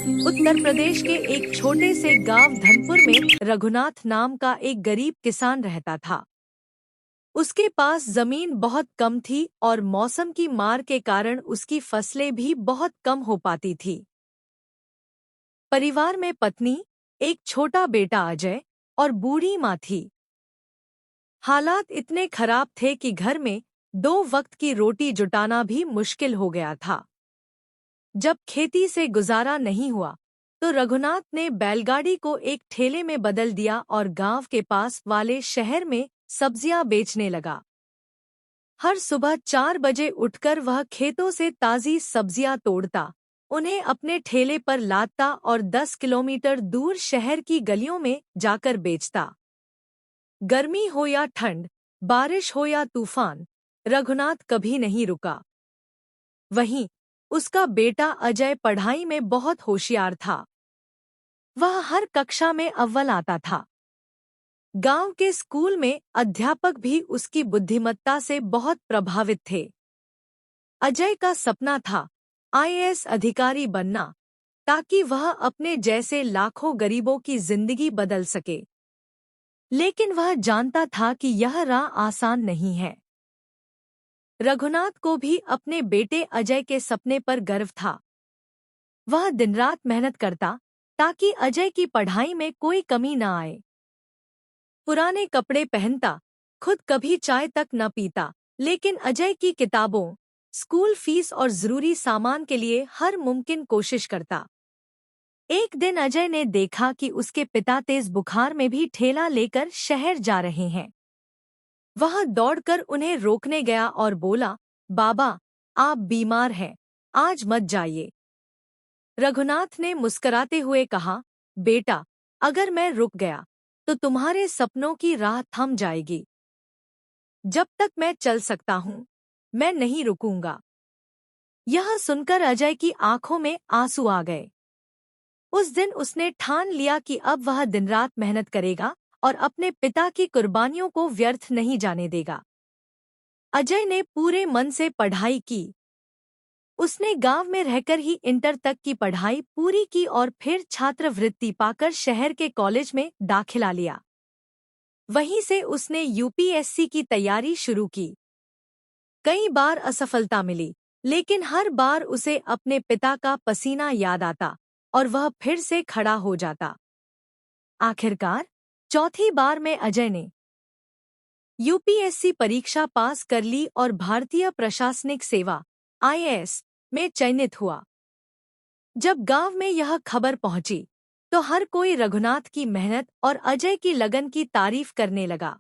उत्तर प्रदेश के एक छोटे से गांव धनपुर में रघुनाथ नाम का एक गरीब किसान रहता था। उसके पास जमीन बहुत कम थी और मौसम की मार के कारण उसकी फसलें भी बहुत कम हो पाती थी। परिवार में पत्नी, एक छोटा बेटा अजय और बूढ़ी माँ थी। हालात इतने खराब थे कि घर में 2 वक्त की रोटी जुटाना भी मुश्किल हो गया था। जब खेती से गुजारा नहीं हुआ तो रघुनाथ ने बैलगाड़ी को एक ठेले में बदल दिया और गांव के पास वाले शहर में सब्जियां बेचने लगा। हर सुबह 4 बजे उठकर वह खेतों से ताज़ी सब्जियां तोड़ता, उन्हें अपने ठेले पर लादता और 10 किलोमीटर दूर शहर की गलियों में जाकर बेचता। गर्मी हो या ठंड, बारिश हो या तूफान, रघुनाथ कभी नहीं रुका। वहीं उसका बेटा अजय पढ़ाई में बहुत होशियार था। वह हर कक्षा में अव्वल आता था। गांव के स्कूल में अध्यापक भी उसकी बुद्धिमत्ता से बहुत प्रभावित थे। अजय का सपना था आईएएस अधिकारी बनना, ताकि वह अपने जैसे लाखों गरीबों की जिंदगी बदल सके। लेकिन वह जानता था कि यह राह आसान नहीं है। रघुनाथ को भी अपने बेटे अजय के सपने पर गर्व था। वह दिन-रात मेहनत करता ताकि अजय की पढ़ाई में कोई कमी न आए। पुराने कपड़े पहनता, खुद कभी चाय तक न पीता, लेकिन अजय की किताबों, स्कूल फीस और जरूरी सामान के लिए हर मुमकिन कोशिश करता। एक दिन अजय ने देखा कि उसके पिता तेज बुखार में भी ठेला लेकर शहर जा रहे हैं। वह दौड़कर उन्हें रोकने गया और बोला, बाबा, आप बीमार हैं, आज मत जाइए। रघुनाथ ने मुस्कुराते हुए कहा, बेटा, अगर मैं रुक गया तो तुम्हारे सपनों की राह थम जाएगी। जब तक मैं चल सकता हूँ, मैं नहीं रुकूंगा। यह सुनकर अजय की आंखों में आंसू आ गए। उस दिन उसने ठान लिया कि अब वह दिन-रात मेहनत करेगा और अपने पिता की कुर्बानियों को व्यर्थ नहीं जाने देगा। अजय ने पूरे मन से पढ़ाई की। उसने गांव में रहकर ही इंटर तक की पढ़ाई पूरी की और फिर छात्रवृत्ति पाकर शहर के कॉलेज में दाखिला लिया। वहीं से उसने यूपीएससी की तैयारी शुरू की। कई बार असफलता मिली, लेकिन हर बार उसे अपने पिता का पसीना याद आता और वह फिर से खड़ा हो जाता। आखिरकार चौथी बार में अजय ने यूपीएससी परीक्षा पास कर ली और भारतीय प्रशासनिक सेवा आईएएस में चयनित हुआ। जब गांव में यह खबर पहुंची तो हर कोई रघुनाथ की मेहनत और अजय की लगन की तारीफ करने लगा।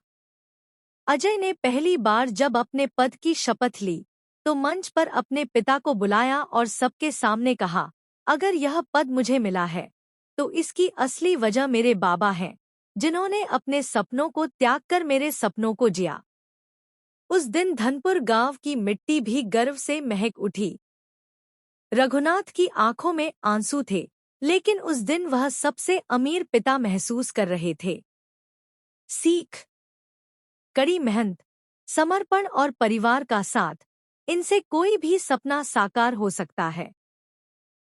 अजय ने पहली बार जब अपने पद की शपथ ली तो मंच पर अपने पिता को बुलाया और सबके सामने कहा, अगर यह पद मुझे मिला है तो इसकी असली वजह मेरे बाबा हैं, जिन्होंने अपने सपनों को त्याग कर मेरे सपनों को जिया। उस दिन धनपुर गांव की मिट्टी भी गर्व से महक उठी। रघुनाथ की आंखों में आंसू थे, लेकिन उस दिन वह सबसे अमीर पिता महसूस कर रहे थे। सीख, कड़ी मेहनत, समर्पण और परिवार का साथ, इनसे कोई भी सपना साकार हो सकता है।